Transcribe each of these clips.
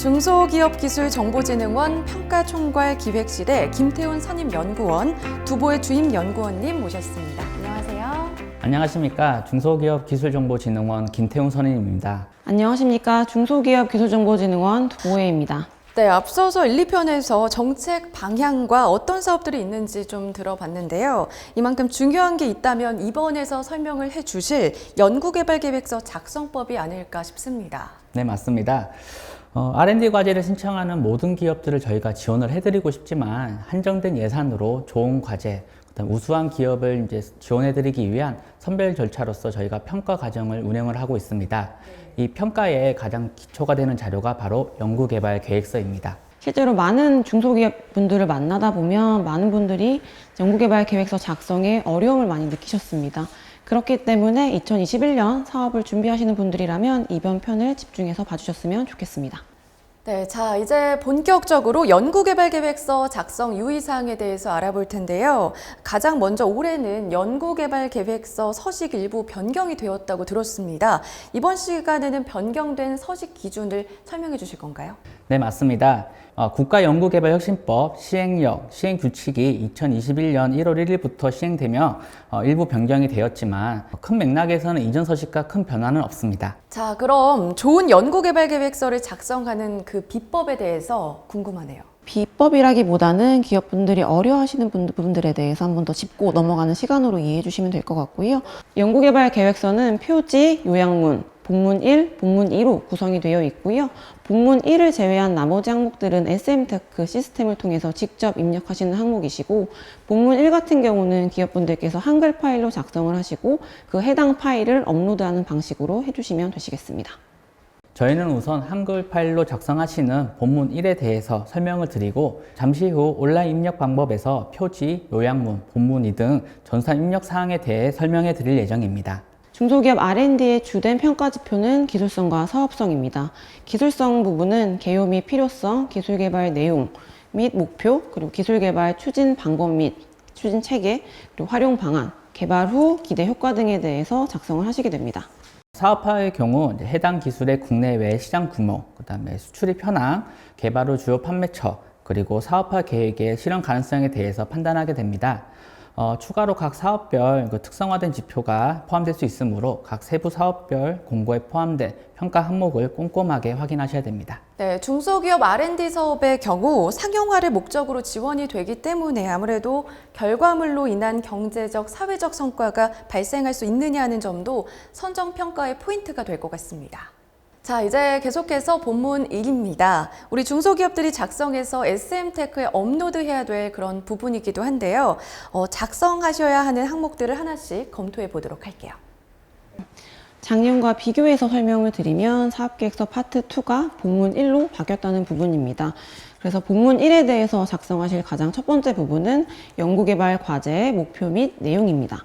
중소기업기술정보진흥원 평가총괄 기획실의 김태훈 선임연구원, 두보의 주임연구원님 모셨습니다. 안녕하세요. 안녕하십니까. 중소기업기술정보진흥원 김태훈 선임입니다. 안녕하십니까. 중소기업기술정보진흥원 두보혜입니다. 네, 앞서서 1, 2편에서 정책 방향과 어떤 사업들이 있는지 좀 들어봤는데요. 이만큼 중요한 게 있다면 이번에서 설명을 해주실 연구개발계획서 작성법이 아닐까 싶습니다. 네, 맞습니다. R&D 과제를 신청하는 모든 기업들을 저희가 지원을 해드리고 싶지만 한정된 예산으로 좋은 과제, 그다음 우수한 기업을 이제 지원해드리기 위한 선별 절차로서 저희가 평가 과정을 운영을 하고 있습니다. 이 평가의 가장 기초가 되는 자료가 바로 연구개발 계획서입니다. 실제로 많은 중소기업 분들을 만나다 보면 많은 분들이 연구개발 계획서 작성에 어려움을 많이 느끼셨습니다. 그렇기 때문에 2021년 사업을 준비하시는 분들이라면 이번 편을 집중해서 봐주셨으면 좋겠습니다. 네, 자, 이제 본격적으로 연구개발계획서 작성 유의사항에 대해서 알아볼 텐데요. 가장 먼저 올해는 연구개발계획서 서식 일부 변경이 되었다고 들었습니다. 이번 시간에는 변경된 서식 기준을 설명해 주실 건가요? 네, 맞습니다. 국가연구개발혁신법 시행령, 시행규칙이 2021년 1월 1일부터 시행되며 일부 변경이 되었지만 큰 맥락에서는 이전 서식과 큰 변화는 없습니다. 자, 그럼 좋은 연구개발계획서를 작성하는 그 비법에 대해서 궁금하네요. 비법이라기보다는 기업분들이 어려워하시는 부분들에 대해서 한 번 더 짚고 넘어가는 시간으로 이해해 주시면 될 것 같고요. 연구개발 계획서는 표지, 요약문, 본문 1, 본문 2로 구성이 되어 있고요. 본문 1을 제외한 나머지 항목들은 SM테크 시스템을 통해서 직접 입력하시는 항목이시고, 본문 1 같은 경우는 기업분들께서 한글 파일로 작성을 하시고 그 해당 파일을 업로드하는 방식으로 해주시면 되시겠습니다. 저희는 우선 한글 파일로 작성하시는 본문 1에 대해서 설명을 드리고 잠시 후 온라인 입력 방법에서 표지, 요약문, 본문 2 등 전산 입력 사항에 대해 설명해 드릴 예정입니다. 중소기업 R&D의 주된 평가 지표는 기술성과 사업성입니다. 기술성 부분은 개요 및 필요성, 기술개발 내용 및 목표, 그리고 기술개발 추진 방법 및 추진 체계, 그리고 활용 방안, 개발 후 기대 효과 등에 대해서 작성을 하시게 됩니다. 사업화의 경우 해당 기술의 국내외 시장 규모, 그다음에 수출입 현황, 개발 후 주요 판매처, 그리고 사업화 계획의 실현 가능성에 대해서 판단하게 됩니다. 추가로 각 사업별 특성화된 지표가 포함될 수 있으므로 각 세부 사업별 공고에 포함된 평가 항목을 꼼꼼하게 확인하셔야 됩니다. 네, 중소기업 R&D 사업의 경우 상용화를 목적으로 지원이 되기 때문에 아무래도 결과물로 인한 경제적, 사회적 성과가 발생할 수 있느냐 하는 점도 선정평가의 포인트가 될 것 같습니다. 자, 이제 계속해서 본문 1입니다. 우리 중소기업들이 작성해서 SM테크에 업로드해야 될 그런 부분이기도 한데요. 작성하셔야 하는 항목들을 하나씩 검토해 보도록 할게요. 작년과 비교해서 설명을 드리면 사업계획서 파트 2가 본문 1로 바뀌었다는 부분입니다. 그래서 본문 1에 대해서 작성하실 가장 첫 번째 부분은 연구개발 과제의 목표 및 내용입니다.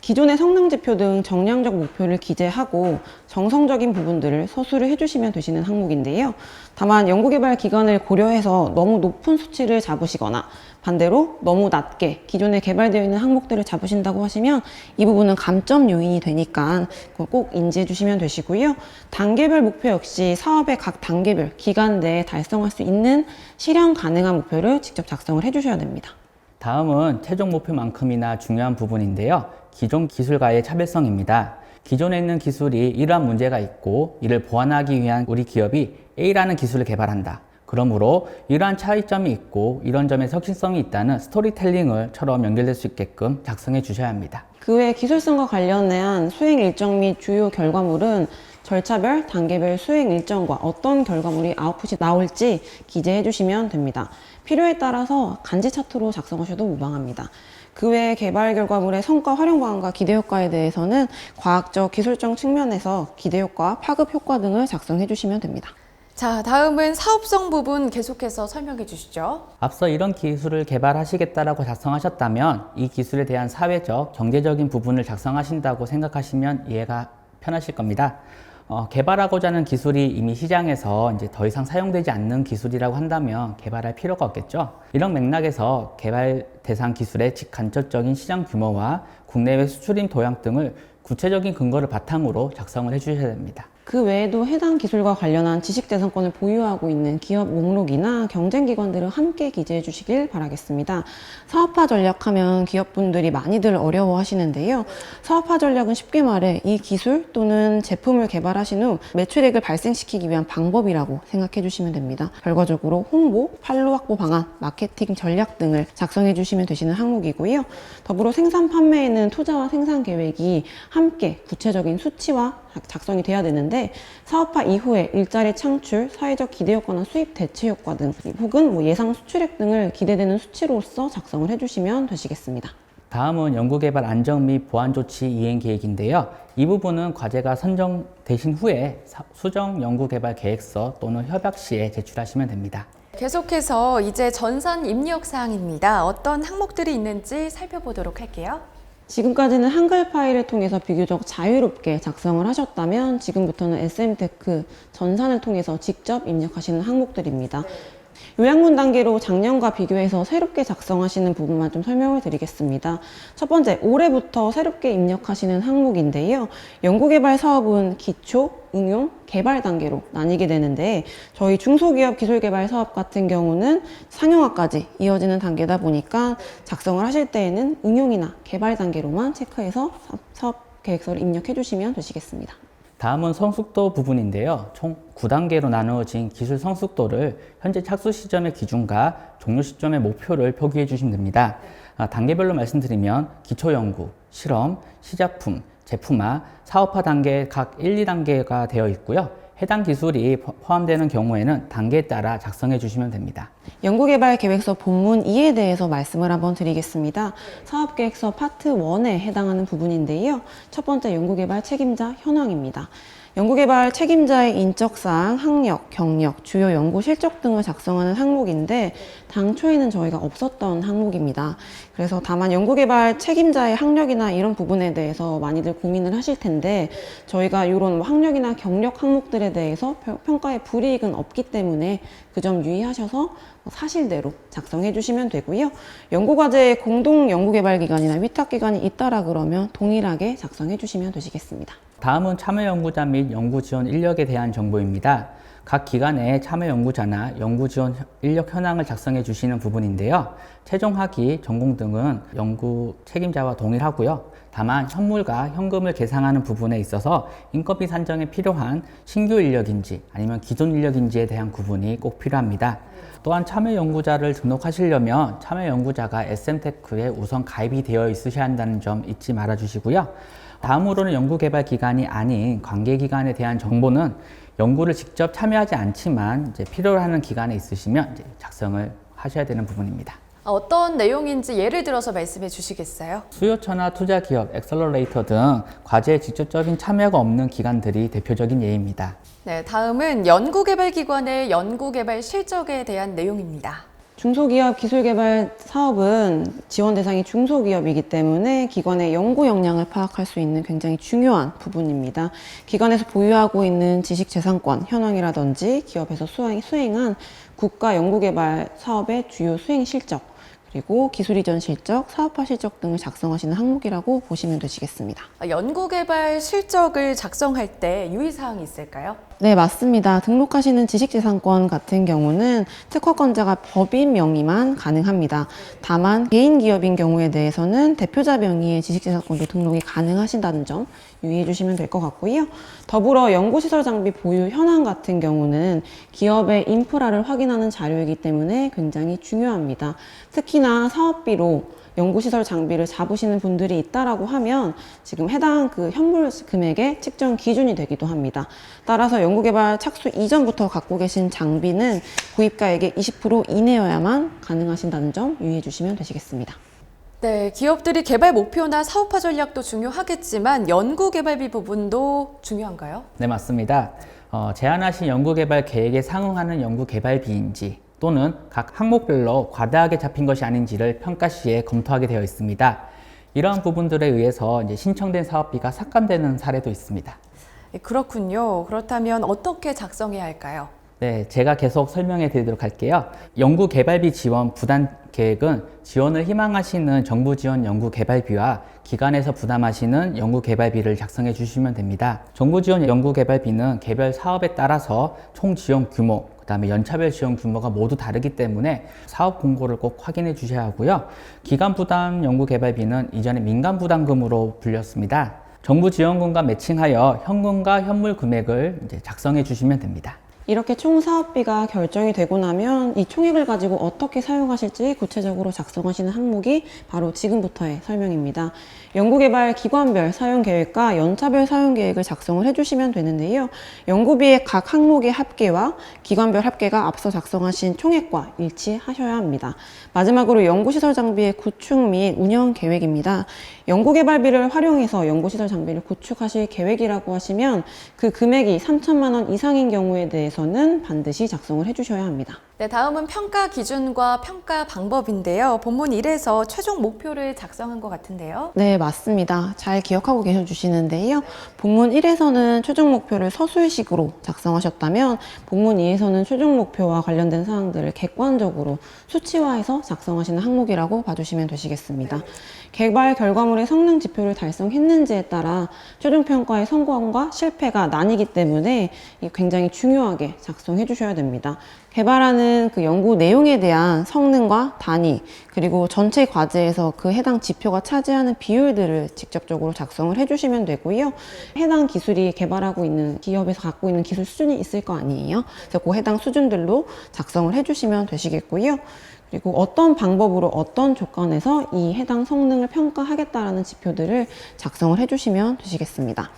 기존의 성능지표 등 정량적 목표를 기재하고 정성적인 부분들을 서술을 해주시면 되시는 항목인데요. 다만 연구개발 기간을 고려해서 너무 높은 수치를 잡으시거나 반대로 너무 낮게 기존에 개발되어 있는 항목들을 잡으신다고 하시면 이 부분은 감점 요인이 되니까 꼭 인지해 주시면 되시고요. 단계별 목표 역시 사업의 각 단계별 기간 내에 달성할 수 있는 실현 가능한 목표를 직접 작성을 해주셔야 됩니다. 다음은 최종 목표만큼이나 중요한 부분인데요. 기존 기술과의 차별성입니다. 기존에 있는 기술이 이러한 문제가 있고 이를 보완하기 위한 우리 기업이 A라는 기술을 개발한다. 그러므로 이러한 차이점이 있고 이런 점에 혁신성이 있다는 스토리텔링을처럼 연결될 수 있게끔 작성해 주셔야 합니다. 그 외 기술성과 관련한 수행 일정 및 주요 결과물은 절차별, 단계별 수행 일정과 어떤 결과물이 아웃풋이 나올지 기재해 주시면 됩니다. 필요에 따라서 간지 차트로 작성하셔도 무방합니다. 그 외 개발 결과물의 성과, 활용 방안과 기대 효과에 대해서는 과학적, 기술적 측면에서 기대 효과, 파급 효과 등을 작성해 주시면 됩니다. 자, 다음은 사업성 부분 계속해서 설명해 주시죠. 앞서 이런 기술을 개발하시겠다라고 작성하셨다면 이 기술에 대한 사회적, 경제적인 부분을 작성하신다고 생각하시면 이해가 편하실 겁니다. 개발하고자 하는 기술이 이미 시장에서 이제 더 이상 사용되지 않는 기술이라고 한다면 개발할 필요가 없겠죠. 이런 맥락에서 개발 대상 기술의 직간접적인 시장 규모와 국내외 수출입 도약 등을 구체적인 근거를 바탕으로 작성을 해주셔야 됩니다. 그 외에도 해당 기술과 관련한 지식재산권을 보유하고 있는 기업 목록이나 경쟁기관들을 함께 기재해 주시길 바라겠습니다. 사업화 전략하면 기업분들이 많이들 어려워하시는데요. 사업화 전략은 쉽게 말해 이 기술 또는 제품을 개발하신 후 매출액을 발생시키기 위한 방법이라고 생각해 주시면 됩니다. 결과적으로 홍보, 판로 확보 방안, 마케팅 전략 등을 작성해 주시면 되시는 항목이고요. 더불어 생산 판매에는 투자와 생산 계획이 함께 구체적인 수치와 작성이 돼야 되는데 사업화 이후에 일자리 창출, 사회적 기대 효과나 수입 대체 효과 등 혹은 예상 수출액 등을 기대되는 수치로서 작성을 해주시면 되시겠습니다. 다음은 연구개발 안정 및 보완 조치 이행 계획인데요. 이 부분은 과제가 선정되신 후에 수정 연구개발 계획서 또는 협약 시에 제출하시면 됩니다. 계속해서 이제 전산 입력 사항입니다. 어떤 항목들이 있는지 살펴보도록 할게요. 지금까지는 한글 파일을 통해서 비교적 자유롭게 작성을 하셨다면 지금부터는 SM테크 전산을 통해서 직접 입력하시는 항목들입니다. 요약문 단계로 작년과 비교해서 새롭게 작성하시는 부분만 좀 설명을 드리겠습니다. 첫 번째, 올해부터 새롭게 입력하시는 항목인데요. 연구개발 사업은 기초, 응용, 개발 단계로 나뉘게 되는데 저희 중소기업 기술개발 사업 같은 경우는 상용화까지 이어지는 단계다 보니까 작성을 하실 때에는 응용이나 개발 단계로만 체크해서 사업 계획서를 입력해 주시면 되시겠습니다. 다음은 성숙도 부분인데요. 총 9단계로 나누어진 기술 성숙도를 현재 착수 시점의 기준과 종료 시점의 목표를 표기해 주시면 됩니다. 단계별로 말씀드리면 기초연구, 실험, 시작품, 제품화, 사업화 단계 각 1, 2단계가 되어 있고요. 해당 기술이 포함되는 경우에는 단계에 따라 작성해 주시면 됩니다. 연구개발 계획서 본문 2에 대해서 말씀을 한번 드리겠습니다. 사업계획서 파트 1에 해당하는 부분인데요. 첫 번째 연구개발 책임자 현황입니다. 연구개발 책임자의 인적사항, 학력, 경력, 주요 연구 실적 등을 작성하는 항목인데 당초에는 저희가 없었던 항목입니다. 그래서 다만 연구개발 책임자의 학력이나 이런 부분에 대해서 많이들 고민을 하실 텐데 저희가 이런 학력이나 경력 항목들에 대해서 평가에 불이익은 없기 때문에 그 점 유의하셔서 사실대로 작성해 주시면 되고요. 연구과제에 공동 연구개발기관이나 위탁기관이 있다라 그러면 동일하게 작성해 주시면 되시겠습니다. 다음은 참여연구자 및 연구지원 인력에 대한 정보입니다. 각 기관의 참여연구자나 연구지원 인력 현황을 작성해 주시는 부분인데요. 최종 학위, 전공 등은 연구 책임자와 동일하고요. 다만 현물과 현금을 계상하는 부분에 있어서 인건비 산정에 필요한 신규 인력인지 아니면 기존 인력인지에 대한 구분이 꼭 필요합니다. 또한 참여연구자를 등록하시려면 참여연구자가 SM테크에 우선 가입이 되어 있으셔야 한다는 점 잊지 말아 주시고요. 다음으로는 연구개발 기관이 아닌 관계기관에 대한 정보는 연구를 직접 참여하지 않지만 필요로 하는 기관에 있으시면 작성을 하셔야 되는 부분입니다. 어떤 내용인지 예를 들어서 말씀해 주시겠어요? 수요처나 투자기업, 엑셀러레이터 등 과제에 직접적인 참여가 없는 기관들이 대표적인 예입니다. 네, 다음은 연구개발기관의 연구개발 실적에 대한 내용입니다. 중소기업 기술개발 사업은 지원 대상이 중소기업이기 때문에 기관의 연구 역량을 파악할 수 있는 굉장히 중요한 부분입니다. 기관에서 보유하고 있는 지식재산권 현황이라든지 기업에서 수행한 국가 연구개발 사업의 주요 수행 실적, 그리고 기술 이전 실적, 사업화 실적 등을 작성하시는 항목이라고 보시면 되시겠습니다. 연구개발 실적을 작성할 때 유의사항이 있을까요? 네, 맞습니다. 등록하시는 지식재산권 같은 경우는 특허권자가 법인 명의만 가능합니다. 다만 개인 기업인 경우에 대해서는 대표자 명의의 지식재산권도 등록이 가능하신다는 점 유의해 주시면 될 것 같고요. 더불어 연구시설 장비 보유 현황 같은 경우는 기업의 인프라를 확인하는 자료이기 때문에 굉장히 중요합니다. 특히나 사업비로 연구시설 장비를 잡으시는 분들이 있다라고 하면 지금 해당 그 현물 금액의 측정 기준이 되기도 합니다. 따라서 연구개발 착수 이전부터 갖고 계신 장비는 구입가액의 20% 이내여야만 가능하신다는 점 유의해 주시면 되시겠습니다. 네, 기업들이 개발 목표나 사업화 전략도 중요하겠지만 연구개발비 부분도 중요한가요? 네, 맞습니다. 제안하신 연구개발 계획에 상응하는 연구개발비인지 또는 각 항목별로 과다하게 잡힌 것이 아닌지를 평가 시에 검토하게 되어 있습니다. 이러한 부분들에 의해서 신청된 사업비가 삭감되는 사례도 있습니다. 그렇군요. 그렇다면 어떻게 작성해야 할까요? 네, 제가 계속 설명해 드리도록 할게요. 연구개발비 지원 부담 계획은 지원을 희망하시는 정부 지원 연구개발비와 기관에서 부담하시는 연구개발비를 작성해 주시면 됩니다. 정부 지원 연구개발비는 개별 사업에 따라서 총 지원 규모, 그다음에 연차별 지원 규모가 모두 다르기 때문에 사업 공고를 꼭 확인해 주셔야 하고요. 기관 부담 연구개발비는 이전에 민간 부담금으로 불렸습니다. 정부 지원금과 매칭하여 현금과 현물 금액을 이제 작성해 주시면 됩니다. 이렇게 총 사업비가 결정이 되고 나면 이 총액을 가지고 어떻게 사용하실지 구체적으로 작성하시는 항목이 바로 지금부터의 설명입니다. 연구개발 기관별 사용계획과 연차별 사용계획을 작성을 해주시면 되는데요. 연구비의 각 항목의 합계와 기관별 합계가 앞서 작성하신 총액과 일치하셔야 합니다. 마지막으로 연구시설 장비의 구축 및 운영 계획입니다. 연구개발비를 활용해서 연구시설 장비를 구축하실 계획이라고 하시면 그 금액이 3천만 원 이상인 경우에 대해서는 반드시 작성을 해주셔야 합니다. 네, 다음은 평가 기준과 평가 방법인데요. 본문 1에서 최종 목표를 작성한 것 같은데요. 네, 맞습니다. 잘 기억하고 계셔주시는데요. 본문 1에서는 최종 목표를 서술식으로 작성하셨다면 본문 2에서는 최종 목표와 관련된 사항들을 객관적으로 수치화해서 작성하시는 항목이라고 봐주시면 되시겠습니다. 개발 결과물의 성능 지표를 달성했는지에 따라 최종 평가의 성공과 실패가 나뉘기 때문에 굉장히 중요하게 작성해 주셔야 됩니다. 개발하는 그 연구 내용에 대한 성능과 단위, 그리고 전체 과제에서 그 해당 지표가 차지하는 비율들을 직접적으로 작성을 해주시면 되고요. 해당 기술이 개발하고 있는 기업에서 갖고 있는 기술 수준이 있을 거 아니에요. 그래서 그 해당 수준들로 작성을 해주시면 되시겠고요. 그리고 어떤 방법으로 어떤 조건에서 이 해당 성능을 평가하겠다라는 지표들을 작성을 해주시면 되시겠습니다.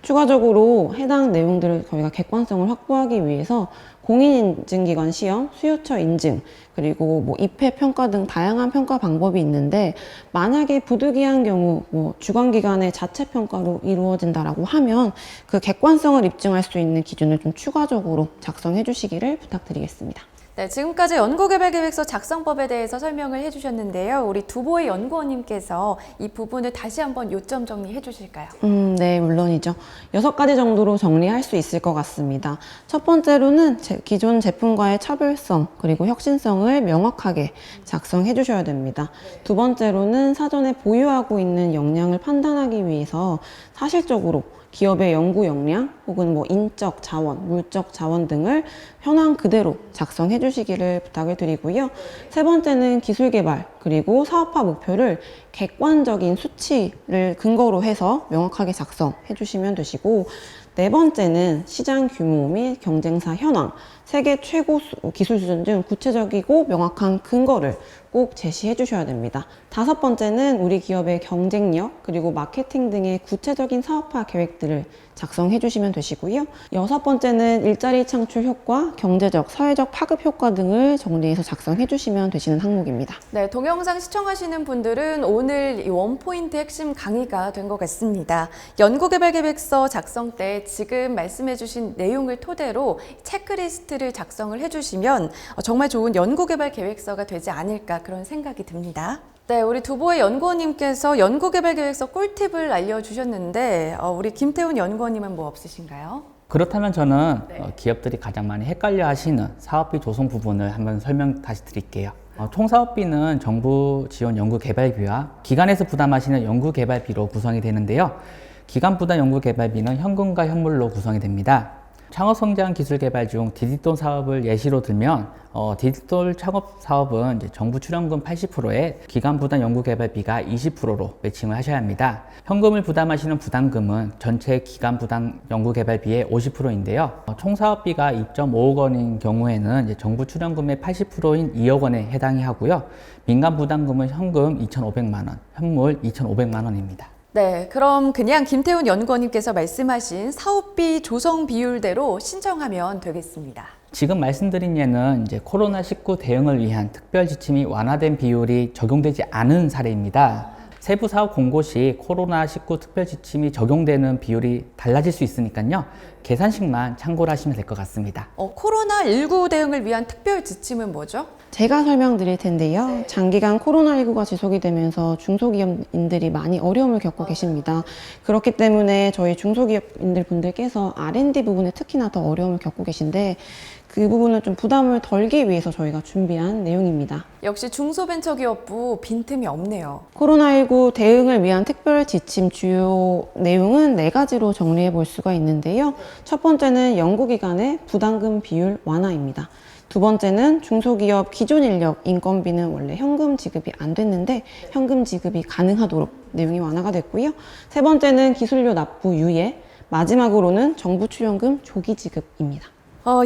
추가적으로 해당 내용들을 저희가 객관성을 확보하기 위해서 공인인증기관 시험, 수요처 인증, 그리고 뭐 입회 평가 등 다양한 평가 방법이 있는데 만약에 부득이한 경우 주관기관의 자체 평가로 이루어진다라고 하면 그 객관성을 입증할 수 있는 기준을 좀 추가적으로 작성해 주시기를 부탁드리겠습니다. 네, 지금까지 연구개발계획서 작성법에 대해서 설명을 해주셨는데요. 우리 두보의 연구원님께서 이 부분을 다시 한번 요점 정리해 주실까요? 네, 물론이죠. 6가지 정도로 정리할 수 있을 것 같습니다. 첫 번째로는 기존 제품과의 차별성 그리고 혁신성을 명확하게 작성해 주셔야 됩니다. 두 번째로는 사전에 보유하고 있는 역량을 판단하기 위해서 사실적으로 기업의 연구 역량 혹은 인적 자원, 물적 자원 등을 현황 그대로 작성해 주시기를 부탁을 드리고요. 세 번째는 기술 개발 그리고 사업화 목표를 객관적인 수치를 근거로 해서 명확하게 작성해 주시면 되시고, 네 번째는 시장 규모 및 경쟁사 현황, 세계 최고 기술 수준 등 구체적이고 명확한 근거를 꼭 제시해 주셔야 됩니다. 다섯 번째는 우리 기업의 경쟁력 그리고 마케팅 등의 구체적인 사업화 계획들을 작성해 주시면 되시고요. 여섯 번째는 일자리 창출 효과, 경제적, 사회적 파급 효과 등을 정리해서 작성해 주시면 되시는 항목입니다. 네, 동영상 시청하시는 분들은 오늘 이 원포인트 핵심 강의가 된 것 같습니다. 연구개발계획서 작성 때 지금 말씀해 주신 내용을 토대로 체크리스트를 작성을 해주시면 정말 좋은 연구개발계획서가 되지 않을까 그런 생각이 듭니다. 네, 우리 두보의 연구원님께서 연구개발계획서 꿀팁을 알려주셨는데 우리 김태훈 연구원님은 뭐 없으신가요? 그렇다면 저는 기업들이 가장 많이 헷갈려 하시는 사업비 조성 부분을 한번 설명 다시 드릴게요. 총 사업비는 정부 지원 연구개발비와 기관에서 부담하시는 연구개발비로 구성이 되는데요. 기관 부담 연구개발비는 현금과 현물로 구성이 됩니다. 창업성장 기술개발 중 디지털 사업을 예시로 들면 디지털 창업 사업은 이제 정부 출연금 80%에 기관 부담 연구개발비가 20%로 매칭을 하셔야 합니다. 현금을 부담하시는 부담금은 전체 기관 부담 연구개발비의 50%인데요. 총 사업비가 2.5억 원인 경우에는 이제 정부 출연금의 80%인 2억 원에 해당이 하고요. 민간 부담금은 현금 2,500만 원, 현물 2,500만 원입니다. 네, 그럼 그냥 김태훈 연구원님께서 말씀하신 사업비 조성 비율대로 신청하면 되겠습니다. 지금 말씀드린 예는 이제 코로나19 대응을 위한 특별 지침이 완화된 비율이 적용되지 않은 사례입니다. 세부 사업 공고 시 코로나19 특별 지침이 적용되는 비율이 달라질 수 있으니까요. 계산식만 참고를 하시면 될 것 같습니다. 코로나19 대응을 위한 특별 지침은 뭐죠? 제가 설명드릴 텐데요. 장기간 코로나19가 지속이 되면서 중소기업인들이 많이 어려움을 겪고 계십니다. 그렇기 때문에 저희 중소기업인들 분들께서 R&D 부분에 특히나 더 어려움을 겪고 계신데 그 부분을 좀 부담을 덜기 위해서 저희가 준비한 내용입니다. 역시 중소벤처기업부 빈틈이 없네요. 코로나19 대응을 위한 특별 지침 주요 내용은 4가지로 정리해 볼 수가 있는데요. 첫 번째는 연구기관의 부담금 비율 완화입니다. 두 번째는 중소기업 기존 인력 인건비는 원래 현금 지급이 안 됐는데 현금 지급이 가능하도록 내용이 완화가 됐고요. 세 번째는 기술료 납부 유예, 마지막으로는 정부 출연금 조기 지급입니다.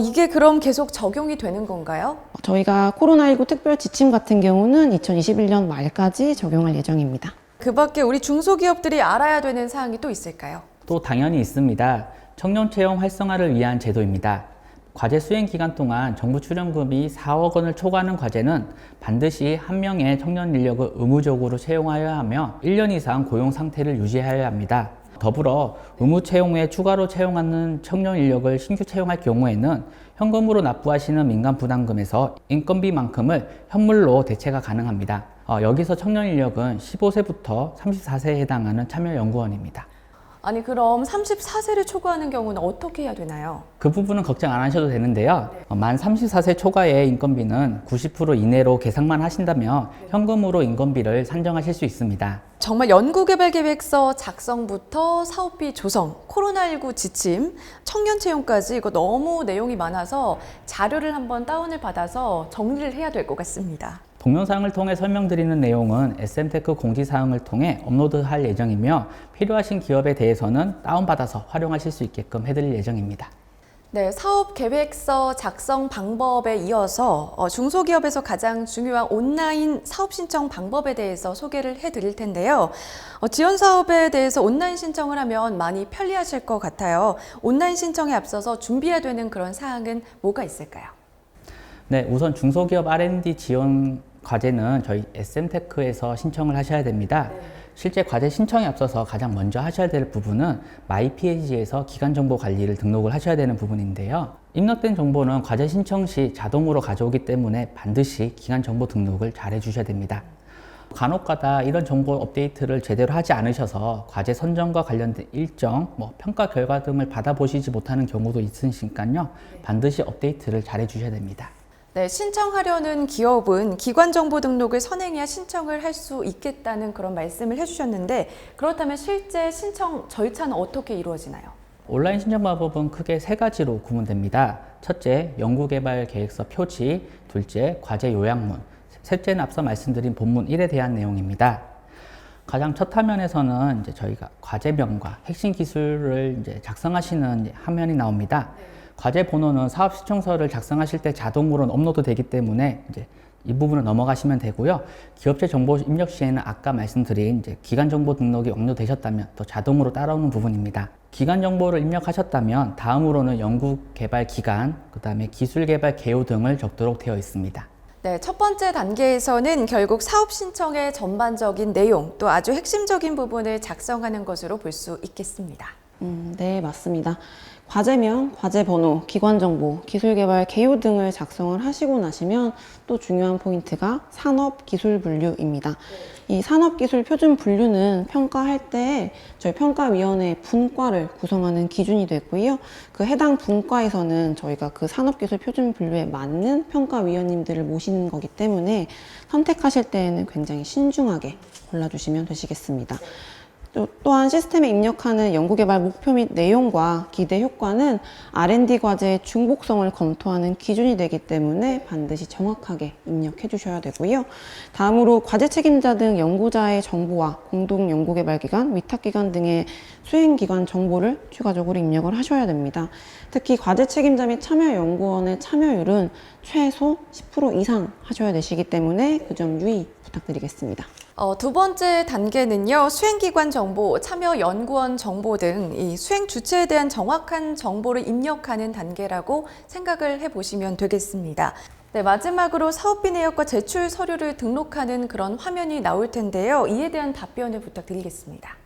이게 그럼 계속 적용이 되는 건가요? 저희가 코로나19 특별 지침 같은 경우는 2021년 말까지 적용할 예정입니다. 그 밖에 우리 중소기업들이 알아야 되는 사항이 또 있을까요? 또 당연히 있습니다. 청년 채용 활성화를 위한 제도입니다. 과제 수행 기간 동안 정부 출연금이 4억 원을 초과하는 과제는 반드시 한 명의 청년 인력을 의무적으로 채용하여야 하며 1년 이상 고용 상태를 유지하여야 합니다. 더불어 의무 채용 후에 추가로 채용하는 청년 인력을 신규 채용할 경우에는 현금으로 납부하시는 민간 부담금에서 인건비만큼을 현물로 대체가 가능합니다. 여기서 청년 인력은 15세부터 34세에 해당하는 참여연구원입니다. 아니 그럼 34세를 초과하는 경우는 어떻게 해야 되나요? 그 부분은 걱정 안 하셔도 되는데요. 만 34세 초과의 인건비는 90% 이내로 계산만 하신다면 현금으로 인건비를 산정하실 수 있습니다. 정말 연구개발계획서 작성부터 사업비 조성, 코로나19 지침, 청년 채용까지 이거 너무 내용이 많아서 자료를 한번 다운을 받아서 정리를 해야 될 것 같습니다. 동영상을 통해 설명드리는 내용은 SM테크 공지사항을 통해 업로드할 예정이며 필요하신 기업에 대해서는 다운받아서 활용하실 수 있게끔 해드릴 예정입니다. 네, 사업계획서 작성 방법에 이어서 중소기업에서 가장 중요한 온라인 사업 신청 방법에 대해서 소개를 해드릴 텐데요. 지원 사업에 대해서 온라인 신청을 하면 많이 편리하실 것 같아요. 온라인 신청에 앞서서 준비해야 되는 그런 사항은 뭐가 있을까요? 네, 우선 중소기업 R&D 지원 과제는 저희 SM테크에서 신청을 하셔야 됩니다. 실제 과제 신청에 앞서서 가장 먼저 하셔야 될 부분은 마이페이지에서 기간정보 관리를 등록을 하셔야 되는 부분인데요. 입력된 정보는 과제 신청 시 자동으로 가져오기 때문에 반드시 기간정보 등록을 잘 해주셔야 됩니다. 간혹가다 이런 정보 업데이트를 제대로 하지 않으셔서 과제 선정과 관련된 일정, 평가 결과 등을 받아보시지 못하는 경우도 있으니까요. 반드시 업데이트를 잘 해주셔야 됩니다. 네, 신청하려는 기업은 기관정보 등록을 선행해야 신청을 할 수 있겠다는 그런 말씀을 해주셨는데 그렇다면 실제 신청 절차는 어떻게 이루어지나요? 온라인 신청 방법은 크게 3가지로 구분됩니다. 첫째, 연구개발 계획서 표지, 둘째, 과제 요약문, 셋째는 앞서 말씀드린 본문 1에 대한 내용입니다. 가장 첫 화면에서는 이제 저희가 과제명과 핵심 기술을 이제 작성하시는 화면이 나옵니다. 과제 번호는 사업 시청서를 작성하실 때 자동으로 업로드 되기 때문에 이제 이 부분을 넘어가시면 되고요. 기업체 정보 입력 시에는 아까 말씀드린 이제 기간 정보 등록이 완료되셨다면 또 자동으로 따라오는 부분입니다. 기간 정보를 입력하셨다면 다음으로는 연구 개발 기간, 그다음에 기술 개발 개요 등을 적도록 되어 있습니다. 네, 첫 번째 단계에서는 결국 사업 신청의 전반적인 내용, 또 아주 핵심적인 부분을 작성하는 것으로 볼 수 있겠습니다. 네, 맞습니다. 과제명, 과제번호, 기관정보, 기술개발 개요 등을 작성을 하시고 나시면 또 중요한 포인트가 산업기술분류입니다. 이 산업기술표준분류는 평가할 때 저희 평가위원회 분과를 구성하는 기준이 되고요. 그 해당 분과에서는 저희가 그 산업기술표준분류에 맞는 평가위원님들을 모시는 거기 때문에 선택하실 때에는 굉장히 신중하게 골라주시면 되시겠습니다. 또한 시스템에 입력하는 연구개발 목표 및 내용과 기대 효과는 R&D 과제의 중복성을 검토하는 기준이 되기 때문에 반드시 정확하게 입력해 주셔야 되고요. 다음으로 과제 책임자 등 연구자의 정보와 공동 연구개발기관, 위탁기관 등의 수행기관 정보를 추가적으로 입력을 하셔야 됩니다. 특히 과제 책임자 및 참여연구원의 참여율은 최소 10% 이상 하셔야 되시기 때문에 그 점 유의 부탁드리겠습니다. 두 번째 단계는요, 수행기관 정보, 참여연구원 정보 등 이 수행 주체에 대한 정확한 정보를 입력하는 단계라고 생각을 해보시면 되겠습니다. 네, 마지막으로 사업비 내역과 제출 서류를 등록하는 그런 화면이 나올 텐데요. 이에 대한 답변을 부탁드리겠습니다.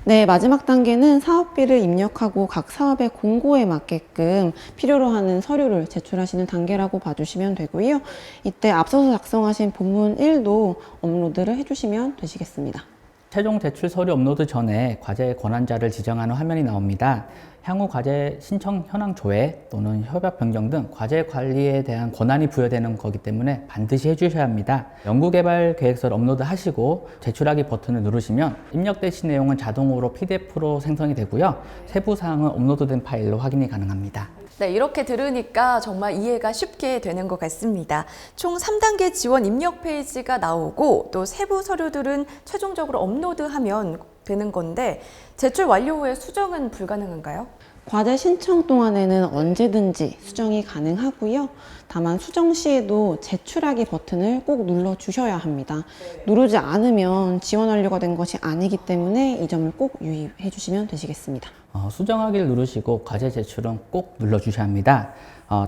네, 마지막 단계는 사업비를 입력하고 각 사업의 공고에 맞게끔 필요로 하는 서류를 제출하시는 단계라고 봐주시면 되고요. 이때 앞서서 작성하신 본문 1도 업로드를 해주시면 되시겠습니다. 최종 제출 서류 업로드 전에 과제 권한자를 지정하는 화면이 나옵니다. 향후 과제 신청 현황 조회 또는 협약 변경 등 과제 관리에 대한 권한이 부여되는 거기 때문에 반드시 해주셔야 합니다. 연구개발 계획서를 업로드하시고 제출하기 버튼을 누르시면 입력되신 내용은 자동으로 PDF로 생성이 되고요. 세부 사항은 업로드된 파일로 확인이 가능합니다. 네, 이렇게 들으니까 정말 이해가 쉽게 되는 것 같습니다. 총 3단계 지원 입력 페이지가 나오고 또 세부 서류들은 최종적으로 업로드하면 되는 건데 제출 완료 후에 수정은 불가능한가요? 과제 신청 동안에는 언제든지 수정이 가능하고요. 다만 수정 시에도 제출하기 버튼을 꼭 눌러 주셔야 합니다. 누르지 않으면 지원 완료가 된 것이 아니기 때문에 이 점을 꼭 유의해 주시면 되시겠습니다. 수정하기를 누르시고 과제 제출은 꼭 눌러주셔야 합니다.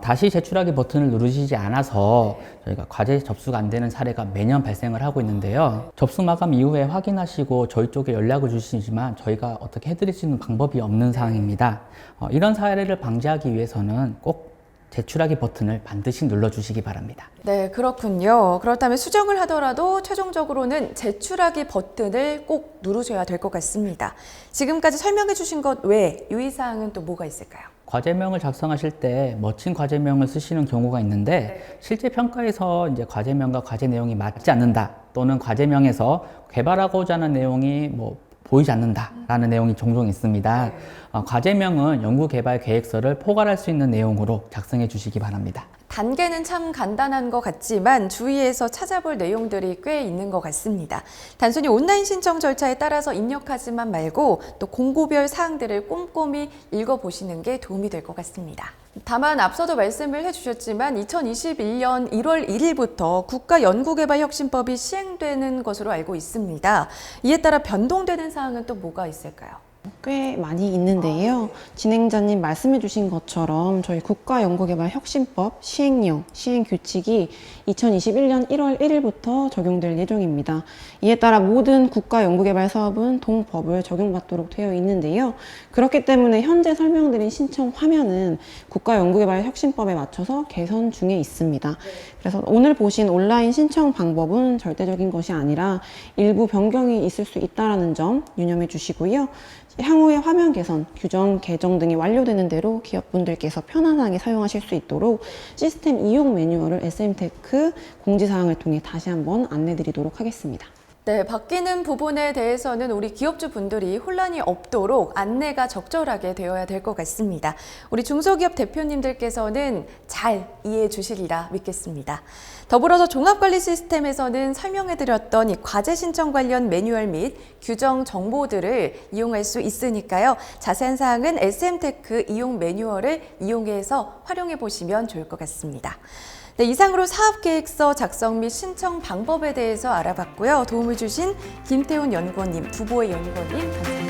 다시 제출하기 버튼을 누르시지 않아서 저희가 과제 접수가 안 되는 사례가 매년 발생을 하고 있는데요. 접수 마감 이후에 확인하시고 저희 쪽에 연락을 주시지만 저희가 어떻게 해드릴 수 있는 방법이 없는 상황입니다. 이런 사례를 방지하기 위해서는 꼭 제출하기 버튼을 반드시 눌러주시기 바랍니다. 네, 그렇군요. 그렇다면 수정을 하더라도 최종적으로는 제출하기 버튼을 꼭 누르셔야 될 것 같습니다. 지금까지 설명해 주신 것 외에 유의사항은 또 뭐가 있을까요? 과제명을 작성하실 때 멋진 과제명을 쓰시는 경우가 있는데 실제 평가에서 이제 과제명과 과제 내용이 맞지 않는다 또는 과제명에서 개발하고자 하는 내용이 보이지 않는다라는 내용이 종종 있습니다. 과제명은 연구개발 계획서를 포괄할 수 있는 내용으로 작성해 주시기 바랍니다. 단계는 참 간단한 것 같지만 주위에서 찾아볼 내용들이 꽤 있는 것 같습니다. 단순히 온라인 신청 절차에 따라서 입력하지만 말고 또 공고별 사항들을 꼼꼼히 읽어보시는 게 도움이 될 것 같습니다. 다만 앞서도 말씀을 해주셨지만 2021년 1월 1일부터 국가연구개발혁신법이 시행되는 것으로 알고 있습니다. 이에 따라 변동되는 사항은 또 뭐가 있을까요? 꽤 많이 있는데요. 진행자님 말씀해 주신 것처럼 저희 국가연구개발혁신법 시행령, 시행규칙이 2021년 1월 1일부터 적용될 예정입니다. 이에 따라 모든 국가연구개발 사업은 동법을 적용받도록 되어 있는데요. 그렇기 때문에 현재 설명드린 신청 화면은 국가연구개발혁신법에 맞춰서 개선 중에 있습니다. 그래서 오늘 보신 온라인 신청 방법은 절대적인 것이 아니라 일부 변경이 있을 수 있다는 점 유념해 주시고요. 향후에 화면 개선, 규정 개정 등이 완료되는 대로 기업분들께서 편안하게 사용하실 수 있도록 시스템 이용 매뉴얼을 SM테크 공지사항을 통해 다시 한번 안내드리도록 하겠습니다. 네, 바뀌는 부분에 대해서는 우리 기업주 분들이 혼란이 없도록 안내가 적절하게 되어야 될 것 같습니다. 우리 중소기업 대표님들께서는 잘 이해해 주시리라 믿겠습니다. 더불어서 종합관리 시스템에서는 설명해드렸던 이 과제 신청 관련 매뉴얼 및 규정 정보들을 이용할 수 있으니까요. 자세한 사항은 SM테크 이용 매뉴얼을 이용해서 활용해 보시면 좋을 것 같습니다. 네, 이상으로 사업계획서 작성 및 신청 방법에 대해서 알아봤고요. 도움을 주신 김태훈 연구원님, 두보의 연구원님 감사합니다.